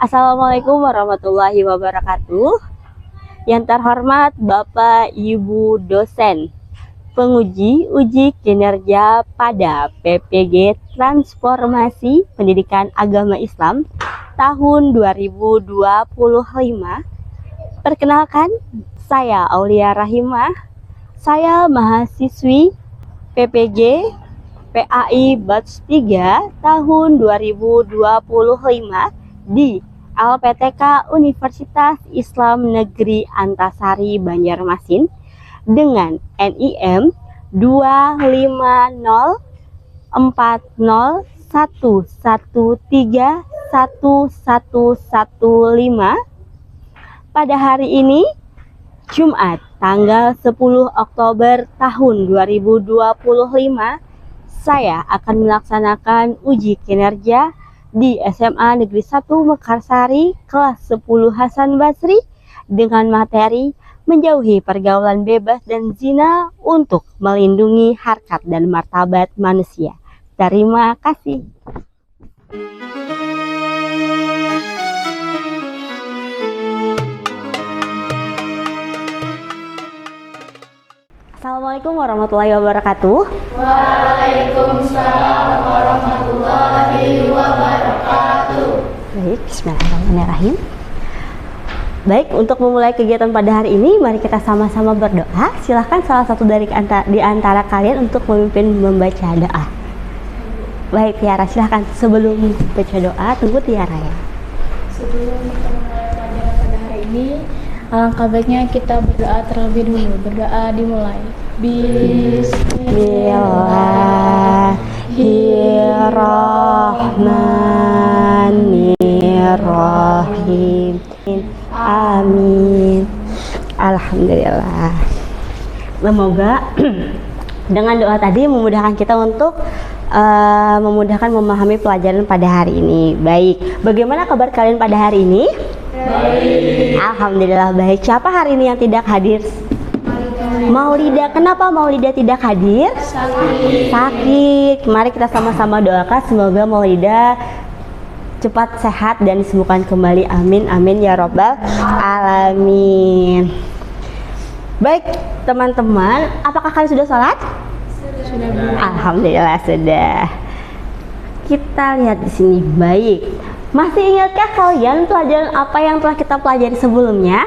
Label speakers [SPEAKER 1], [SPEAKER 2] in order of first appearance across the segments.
[SPEAKER 1] Assalamualaikum warahmatullahi wabarakatuh. Yang terhormat Bapak Ibu dosen, penguji uji kinerja pada PPG Transformasi Pendidikan Agama Islam tahun 2025. Perkenalkan, saya Aulia Rahimah. Saya mahasiswi PPG PAI Batch 3 tahun 2025 di LPTK Universitas Islam Negeri Antasari Banjarmasin dengan NIM 25040113115 pada hari ini Jumat tanggal 10 Oktober tahun 2025. Saya akan melaksanakan uji kinerja di SMA Negeri 1 Mekarsari kelas 10 Hasan Basri dengan materi menjauhi pergaulan bebas dan zina untuk melindungi harkat dan martabat manusia. Terima kasih. Assalamualaikum warahmatullahi wabarakatuh.
[SPEAKER 2] Waalaikumsalam warahmatullahi wabarakatuh.
[SPEAKER 1] Baik, bismillahirrahmanirrahim. Baik, untuk memulai kegiatan pada hari ini, mari kita sama-sama berdoa. Silahkan salah satu di antara kalian untuk memimpin membaca doa. Baik, Tiara, silahkan. Sebelum baca doa, tunggu Tiara ya.
[SPEAKER 2] Sebelum kita mulai pelajaran pada hari ini, alangkah baiknya kita berdoa terlebih dulu. Berdoa dimulai.
[SPEAKER 1] Bismillahirrahmanirrahim. Amin. Alhamdulillah. Semoga dengan doa tadi memudahkan kita untuk memudahkan memahami pelajaran pada hari ini. Baik, bagaimana kabar kalian pada hari ini?
[SPEAKER 2] Baik.
[SPEAKER 1] Alhamdulillah baik. Siapa hari ini yang tidak hadir? Maulida. Kenapa Maulida tidak hadir? Sakit. Mari kita sama-sama doakan semoga Maulida cepat sehat dan disembuhkan kembali. Amin amin ya robbal alamin. Baik teman-teman, apakah kalian sudah sholat?
[SPEAKER 2] Sudah.
[SPEAKER 1] Alhamdulillah sudah. Kita lihat di sini. Baik. Masih ingatkah kalian pelajaran apa yang telah kita pelajari sebelumnya?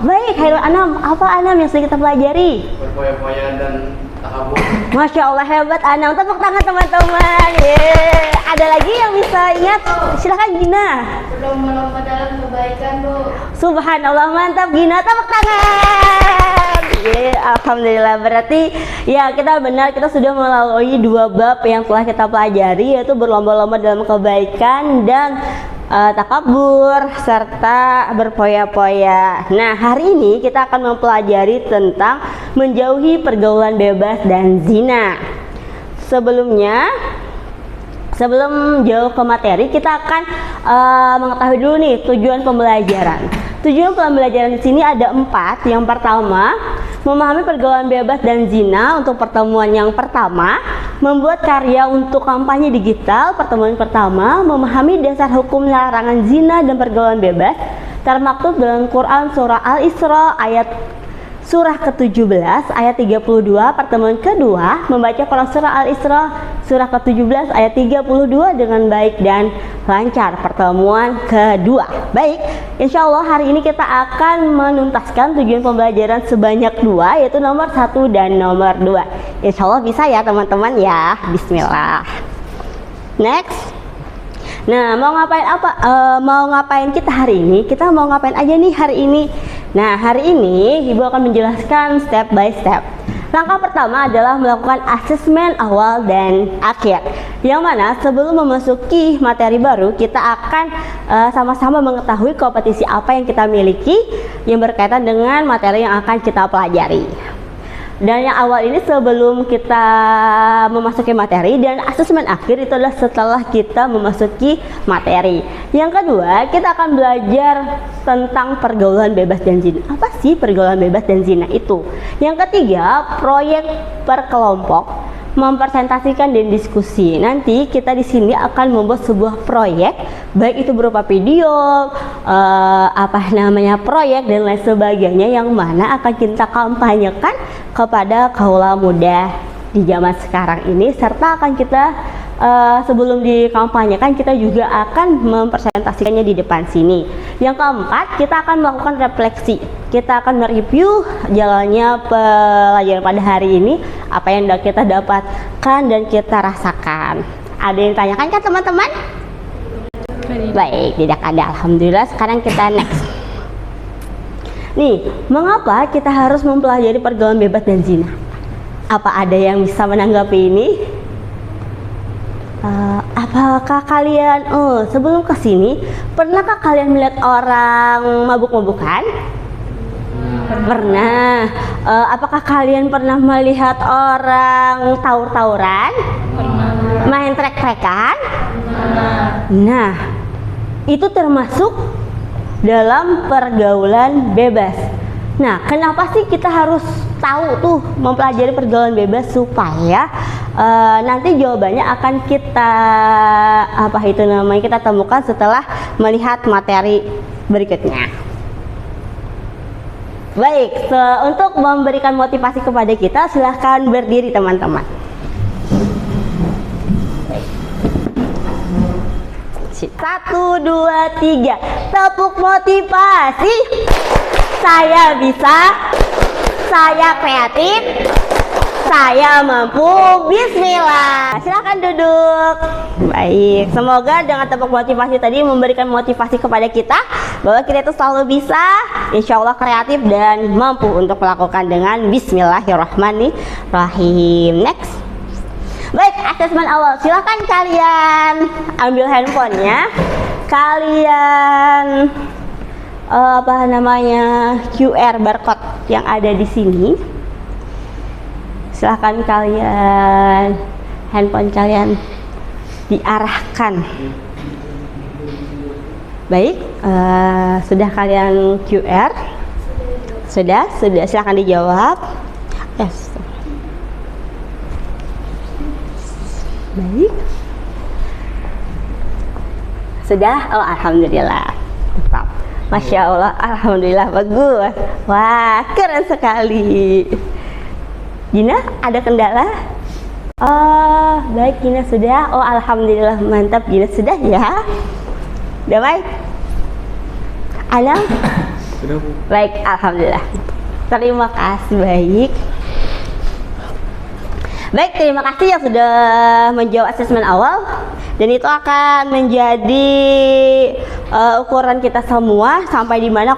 [SPEAKER 1] Baik, Hairul Anam. Apa Anam yang sudah kita pelajari?
[SPEAKER 3] Berpoya-poya dan takabur.
[SPEAKER 1] Masya Allah, hebat Anam. Tepuk tangan teman-teman. Ada lagi yang bisa ingat? Silahkan Gina.
[SPEAKER 2] Berlomba-lomba dalam kebaikan, Bu.
[SPEAKER 1] Subhanallah, mantap Gina. Tepuk tangan. Alhamdulillah. Berarti ya kita benar, kita sudah melalui 2 bab yang telah kita pelajari, yaitu berlomba-lomba dalam kebaikan dan takabur serta berpoya-poya. Nah, hari ini kita akan mempelajari tentang menjauhi pergaulan bebas dan zina. Sebelum jauh ke materi, kita akan mengetahui dulu nih tujuan pembelajaran. Tujuan pembelajaran di sini ada 4. Yang pertama, memahami pergaulan bebas dan zina untuk pertemuan yang pertama, membuat karya untuk kampanye digital pertemuan pertama, memahami dasar hukum larangan zina dan pergaulan bebas termaktub dalam Quran surah Al-Isra surah ke-17 ayat 32 pertemuan kedua, membaca Quran surah Al-Isra surah ke-17 ayat 32 dengan baik dan lancar pertemuan kedua. Baik, insya Allah hari ini kita akan menuntaskan tujuan pembelajaran sebanyak 2, yaitu nomor 1 dan nomor 2. Insya Allah bisa ya teman-teman ya. Bismillah. Next. Nah, mau ngapain kita hari ini? Kita mau ngapain aja nih hari ini? Nah, hari ini Ibu akan menjelaskan step by step. Langkah pertama adalah melakukan asesmen awal dan akhir, yang mana sebelum memasuki materi baru, kita akan sama-sama mengetahui kompetisi apa yang kita miliki yang berkaitan dengan materi yang akan kita pelajari. Dan yang awal ini sebelum kita memasuki materi, dan asesmen akhir itu adalah setelah kita memasuki materi. Yang kedua, kita akan belajar tentang pergaulan bebas dan zina. Apa sih pergaulan bebas dan zina itu? Yang ketiga, proyek per kelompok. mempresentasikan dan diskusi. Nanti kita di sini akan membuat sebuah proyek, baik itu berupa video, proyek dan lain sebagainya, yang mana akan kita kampanyekan kepada kaula muda di zaman sekarang ini, serta akan kita sebelum dikampanyekan kita juga akan mempresentasikannya di depan sini. Yang keempat, kita akan melakukan refleksi. Kita akan mereview jalannya pelajaran pada hari ini, apa yang kita dapatkan dan kita rasakan. Ada yang ditanyakan kan teman-teman? Baik, tidak ada. Alhamdulillah. Sekarang kita next. Nih, mengapa kita harus mempelajari pergaulan bebas dan zina? Apa ada yang bisa menanggapi ini? Apakah kalian sebelum kesini pernahkah kalian melihat orang mabuk-mabukan? Pernah. Apakah kalian pernah melihat orang tawur-tawuran?
[SPEAKER 2] Pernah.
[SPEAKER 1] Main trek-trekan?
[SPEAKER 2] Pernah.
[SPEAKER 1] Nah, itu termasuk dalam pergaulan bebas. Nah, kenapa sih kita harus tahu tuh mempelajari pergaulan bebas? Supaya nanti jawabannya akan kita kita temukan setelah melihat materi berikutnya. Baik, untuk memberikan motivasi kepada kita, silahkan berdiri teman-teman. 1, 2, 3, tepuk motivasi. Saya bisa, saya kreatif, saya mampu, bismillah. Silahkan duduk. Baik, semoga dengan tepuk motivasi tadi memberikan motivasi kepada kita bahwa kita itu selalu bisa, insya Allah kreatif dan mampu untuk melakukan dengan bismillahirrahmanirrahim. Next. Baik, asesmen awal. Silahkan kalian ambil handphonenya. Kalian QR barcode yang ada di sini. Silahkan kalian handphone kalian diarahkan. Baik, sudah kalian QR? Sudah. Silahkan dijawab. Yes. Baik. Sudah? Oh, alhamdulillah. Tetap. Masya Allah, alhamdulillah, bagus. Wah, keren sekali. Gina, ada kendala? Oh, baik, Gina sudah. Oh, alhamdulillah, mantap. Gina sudah ya. Udah baik? Anam?
[SPEAKER 3] Sudah, Bu.
[SPEAKER 1] Baik, alhamdulillah. Terima kasih, baik. Baik, terima kasih yang sudah menjawab asesmen awal. Dan itu akan menjadi ukuran kita semua sampai di mana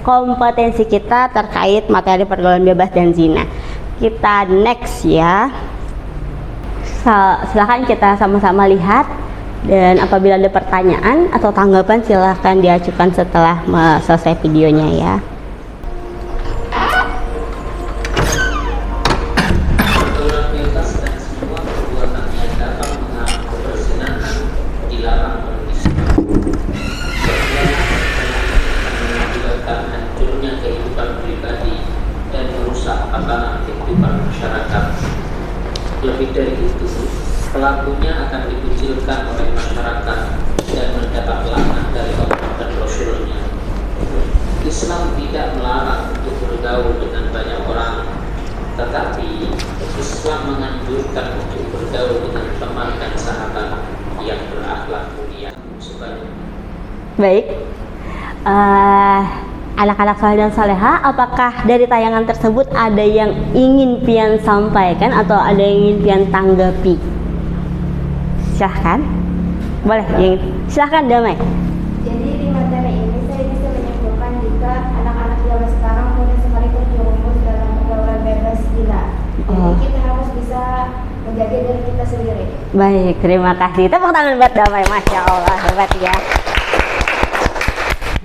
[SPEAKER 1] kompetensi kita terkait materi pergaulan bebas dan zina. Kita next ya. Silahkan kita sama-sama lihat, dan apabila ada pertanyaan atau tanggapan silahkan diajukan setelah selesai videonya ya.
[SPEAKER 4] Lebih dari itu, pelakunya akan dikucilkan oleh masyarakat dan mendapat laknat dari Allah dan Rasulnya. Islam tidak melarang untuk bergaul dengan banyak orang, tetapi Islam menganjurkan untuk bergaul dengan teman dan sahabat yang berakhlak mulia.
[SPEAKER 1] Baik, anak-anak saleh dan saleha, apakah dari tayangan tersebut ada yang ingin pian sampaikan atau ada yang ingin pian tanggapi? Silahkan, boleh. Silahkan Damai.
[SPEAKER 5] Jadi di materi ini saya bisa menyimpulkan jika anak-anak zaman sekarang mudah sekali terjerumus dalam pergaulan bebas gila. Jadi kita harus bisa menjaga diri kita sendiri.
[SPEAKER 1] Baik, terima kasih. Tepuk tangan buat Damai, masya Allah, hebat ya.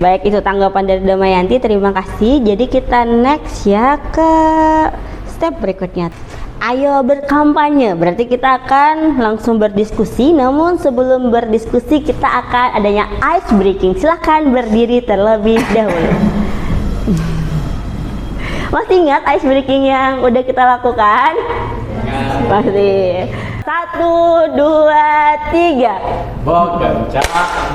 [SPEAKER 1] Baik, itu tanggapan dari Damayanti, terima kasih. Jadi kita next ya ke step berikutnya. Ayo berkampanye, berarti kita akan langsung berdiskusi. Namun sebelum berdiskusi kita akan adanya ice breaking. Silahkan berdiri terlebih dahulu. Masih ingat ice breaking yang udah kita lakukan? Pasti. 1, 2, 3.
[SPEAKER 3] Bogem cak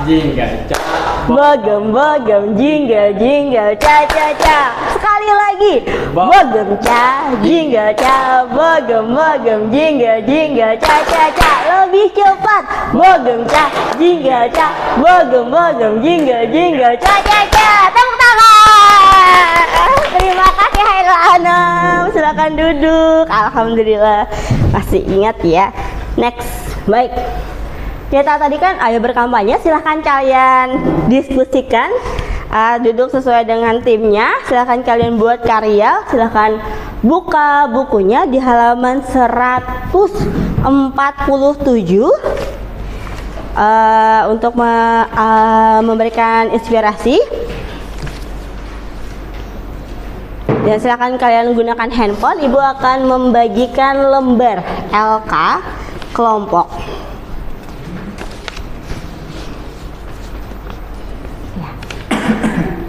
[SPEAKER 3] jingga cak.
[SPEAKER 1] Bogem bogem jingle jingle ca ca ca. Sekali lagi. Bogem ca jingle ca. Bogem bogem jingle jingle ca ca ca. Lebih cepat. Bogem ca jingle ca. Bogem bogem jingle jingle ca ca ca. Tepuk tangan. Terima kasih Hairul Anam. Silakan duduk. Alhamdulillah masih ingat ya. Next. Baik. Kita tadi kan ayo berkampanye, silahkan kalian diskusikan, duduk sesuai dengan timnya, silahkan kalian buat karya, silahkan buka bukunya di halaman 147 untuk memberikan inspirasi. Dan silahkan kalian gunakan handphone, Ibu akan membagikan lembar LK kelompok.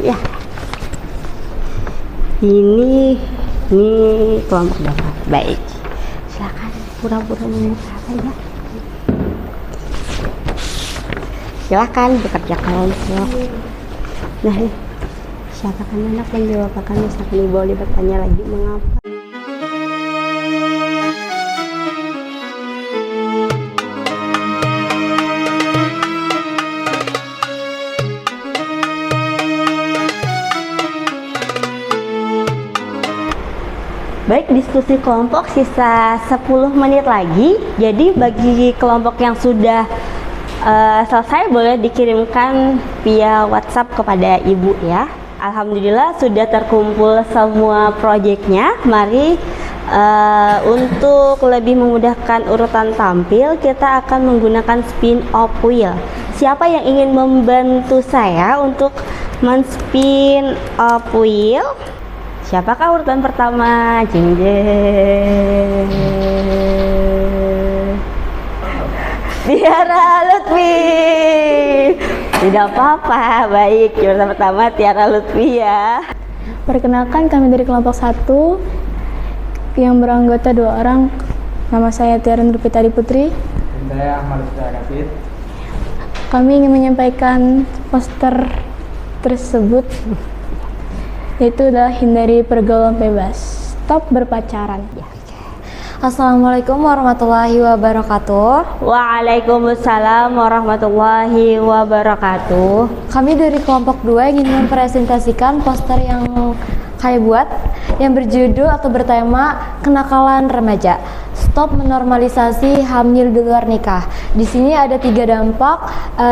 [SPEAKER 1] Ya, ini kelompok dapat. Baik, silakan pura-pura membuka saja. Silakan bekerja kelompok. Nah, siapkan anak yang diwakilkan, misalkan Ibu boleh bertanya lagi mengapa. Baik, diskusi kelompok sisa 10 menit lagi. Jadi bagi kelompok yang sudah selesai boleh dikirimkan via WhatsApp kepada Ibu ya. Alhamdulillah sudah terkumpul semua proyeknya. Mari untuk lebih memudahkan urutan tampil, kita akan menggunakan spin of wheel. Siapa yang ingin membantu saya untuk men-spin of wheel? Siapakah urutan pertama? Jeng jeng. Tiara Lutfi. Tidak apa-apa. Baik, urutan pertama Tiara Lutfi ya.
[SPEAKER 2] Perkenalkan, kami dari kelompok 1 yang beranggota 2 orang. Nama saya Tiara Nurpita Putri.
[SPEAKER 3] Dan saya Ahmad David.
[SPEAKER 2] Kami ingin menyampaikan poster tersebut, yaitu adalah hindari pergaulan bebas, stop berpacaran.
[SPEAKER 6] Assalamualaikum warahmatullahi wabarakatuh.
[SPEAKER 1] Waalaikumsalam warahmatullahi wabarakatuh.
[SPEAKER 6] Kami dari kelompok 2 ingin mempresentasikan poster yang kami buat yang berjudul atau bertema kenakalan remaja. Stop menormalisasi hamil di luar nikah. Di sini ada 3 dampak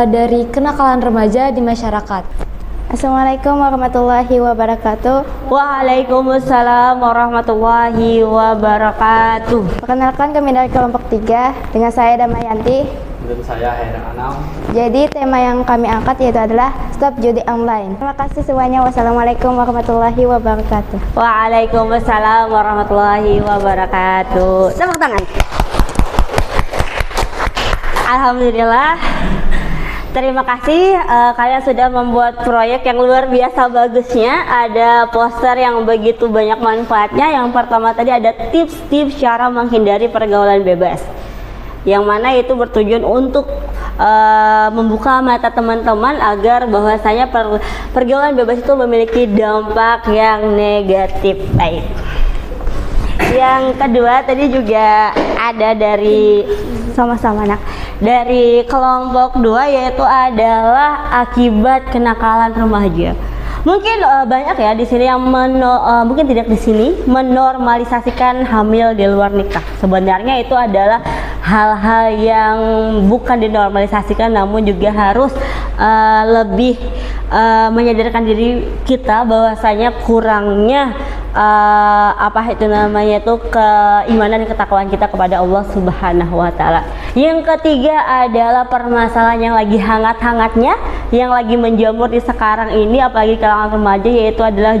[SPEAKER 6] dari kenakalan remaja di masyarakat.
[SPEAKER 5] Assalamualaikum warahmatullahi wabarakatuh.
[SPEAKER 1] Waalaikumsalam warahmatullahi wabarakatuh.
[SPEAKER 5] Perkenalkan, kami dari kelompok 3 dengan saya Damayanti.
[SPEAKER 3] Dan saya Hairul Anam.
[SPEAKER 5] Jadi tema yang kami angkat yaitu adalah stop judi online. Terima kasih semuanya. Wassalamualaikum warahmatullahi wabarakatuh.
[SPEAKER 1] Waalaikumsalam warahmatullahi wabarakatuh. Tepuk tangan. Alhamdulillah. Terima kasih, kalian sudah membuat proyek yang luar biasa bagusnya. Ada poster yang begitu banyak manfaatnya. Yang pertama tadi ada tips-tips cara menghindari pergaulan bebas, yang mana itu bertujuan untuk membuka mata teman-teman agar bahwasanya pergaulan bebas itu memiliki dampak yang negatif. Baik. Yang kedua tadi juga ada dari sama-sama anak dari kelompok 2, yaitu adalah akibat kenakalan remaja. Mungkin banyak ya di sini yang mungkin tidak di sini menormalisasikan hamil di luar nikah. Sebenarnya itu adalah hal-hal yang bukan dinormalisasikan, namun juga harus lebih menyadarkan diri kita bahwasanya kurangnya apa itu namanya itu keimanan dan ketakwaan kita kepada Allah Subhanahu wa taala. Yang ketiga adalah permasalahan yang lagi hangat-hangatnya, yang lagi menjamur di sekarang ini apalagi kalangan remaja, yaitu adalah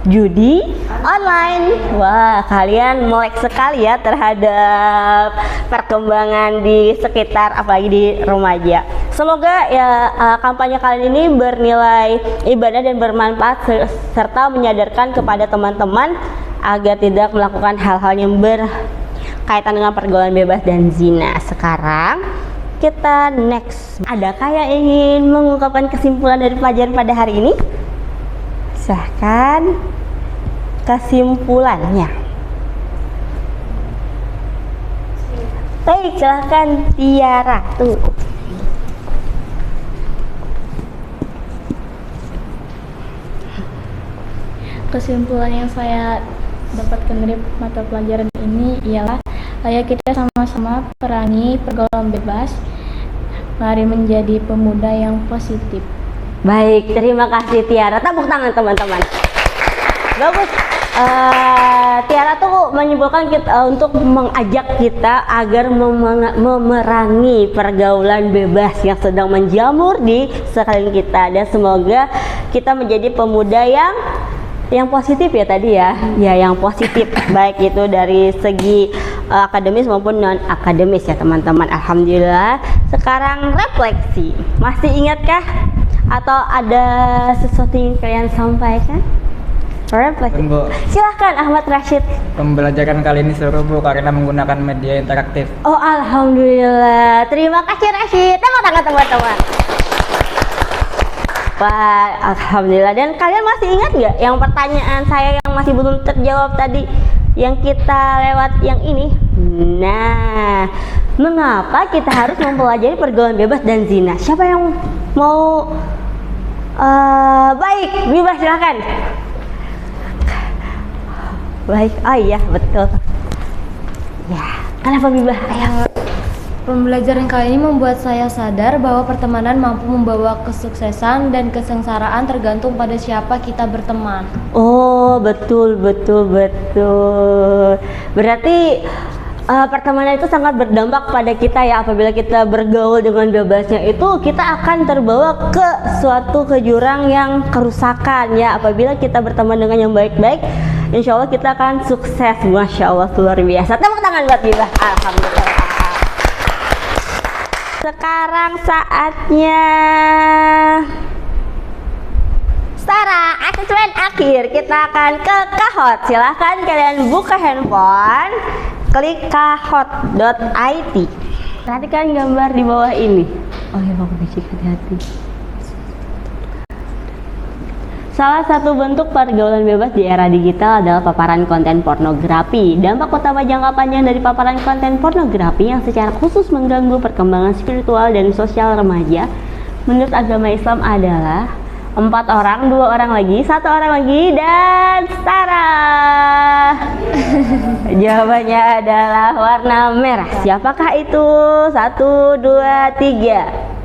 [SPEAKER 1] judi online. Wah, kalian melek sekali ya terhadap perkembangan di sekitar apalagi di remaja. Semoga ya kampanye kalian ini bernilai ibadah dan bermanfaat serta menyadarkan kepada teman-teman agar tidak melakukan hal-hal yang kaitan dengan pergaulan bebas dan zina. Sekarang kita next. Adakah yang ingin mengungkapkan kesimpulan dari pelajaran pada hari ini? Silahkan kesimpulannya. Baik, silahkan Tiara tuh.
[SPEAKER 2] Kesimpulan yang saya dapatkan dari mata pelajaran ini ialah ayo kita sama-sama perangi pergaulan bebas, mari menjadi pemuda yang positif.
[SPEAKER 1] Baik, terima kasih Tiara. Tepuk tangan teman-teman. Bagus. Tiara tuh menyimpulkan kita untuk mengajak kita agar memerangi pergaulan bebas yang sedang menjamur di sekeliling kita, dan semoga kita menjadi pemuda yang positif ya tadi ya, yang positif baik itu dari segi akademis maupun non akademis ya teman-teman. Alhamdulillah. Sekarang refleksi, masih ingatkah atau ada sesuatu yang kalian sampaikan? Refleksi.
[SPEAKER 3] Bu,
[SPEAKER 1] Silahkan Ahmad Rashid.
[SPEAKER 3] pembelajaran kali ini seru Bu karena menggunakan media interaktif.
[SPEAKER 1] Oh alhamdulillah, terima kasih Rashid. Tepuk tangan teman-teman. Wah, alhamdulillah. Dan kalian masih ingat nggak yang pertanyaan saya yang masih belum terjawab tadi, yang kita lewat yang ini? Nah, mengapa kita harus mempelajari pergaulan bebas dan zina? Siapa yang mau? Baik, Bibah silakan. Baik, oh iya betul. Ya, kenapa Bibah? Ayo.
[SPEAKER 6] Pembelajaran kali ini membuat saya sadar bahwa pertemanan mampu membawa kesuksesan dan kesengsaraan tergantung pada siapa kita berteman.
[SPEAKER 1] Oh, betul. Berarti pertemanan itu sangat berdampak pada kita ya. Apabila kita bergaul dengan bebasnya itu, kita akan terbawa ke suatu jurang yang kerusakan ya. Apabila kita berteman dengan yang baik-baik, insya Allah kita akan sukses. Masya Allah, luar biasa. Tepuk tangan buat Bibah. Alhamdulillah. Sekarang saatnya Sarah, asesmen akhir. Kita akan ke Kahoot. Silahkan kalian buka handphone, klik kahoot.it. Perhatikan gambar di bawah ini. Oh ya, Bapak Bicik, hati-hati. Salah satu bentuk pergaulan bebas di era digital adalah paparan konten pornografi. Dampak utama jangka panjang dari paparan konten pornografi yang secara khusus mengganggu perkembangan spiritual dan sosial remaja menurut agama Islam adalah 4 orang, 2 orang lagi, 1 orang lagi, dan Sarah. Jawabannya adalah warna merah. Siapakah itu? 1, 2, 3.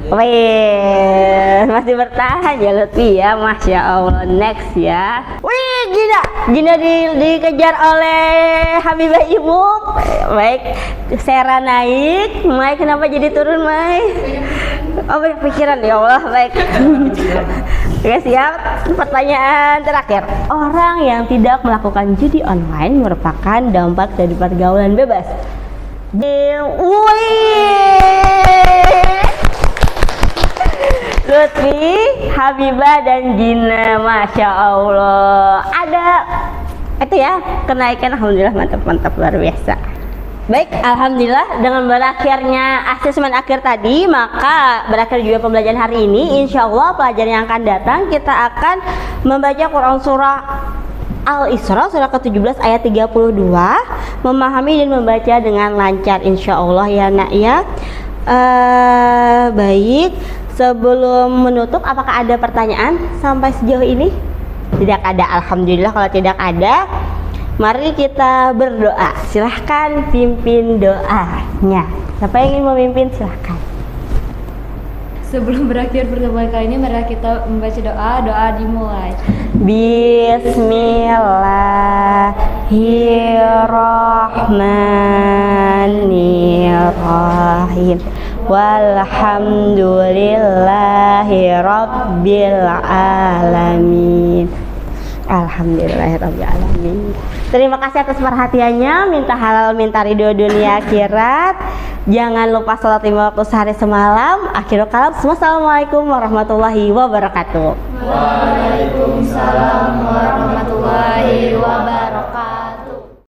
[SPEAKER 1] Wih, masih bertahan ya Lutfi ya, Masya Allah. Next ya. Wih, Gina dikejar oleh Habibah Ibu. Baik, Sarah naik. Mai kenapa jadi turun, Mai? Oh, banyak pikiran ya Allah. Baik. Oke, siap. Pertanyaan terakhir. Orang yang tidak melakukan judi online merupakan dampak dari pergaulan bebas. Lutfi, Habibah, dan Gina, Masya Allah. Ada itu ya, kenaikan. Alhamdulillah, mantap luar biasa. Baik, alhamdulillah dengan berakhirnya asesmen akhir tadi, maka berakhir juga pembelajaran hari ini. Insya Allah pelajaran yang akan datang kita akan membaca Quran surah Al-Isra surah ke-17 ayat 32, memahami dan membaca dengan lancar insya Allah ya nak ya. Baik, sebelum menutup apakah ada pertanyaan sampai sejauh ini? Tidak ada, alhamdulillah. Kalau tidak ada, mari kita berdoa. Silahkan pimpin doanya. Siapa yang ingin memimpin silahkan.
[SPEAKER 6] Sebelum berakhir pertemuan kali ini, mari kita membaca doa. Doa dimulai. Bismillahirrahmanirrahim. Walhamdulillahi rabbil alamin. Alhamdulillahirabbil alamin. Terima kasih atas perhatiannya. Minta halal, minta ridho dunia akhirat. Jangan lupa sholat 5 waktu sehari semalam. Akhirul kalam. Wassalamualaikum warahmatullahi wabarakatuh. Waalaikumsalam warahmatullahi wabarakatuh.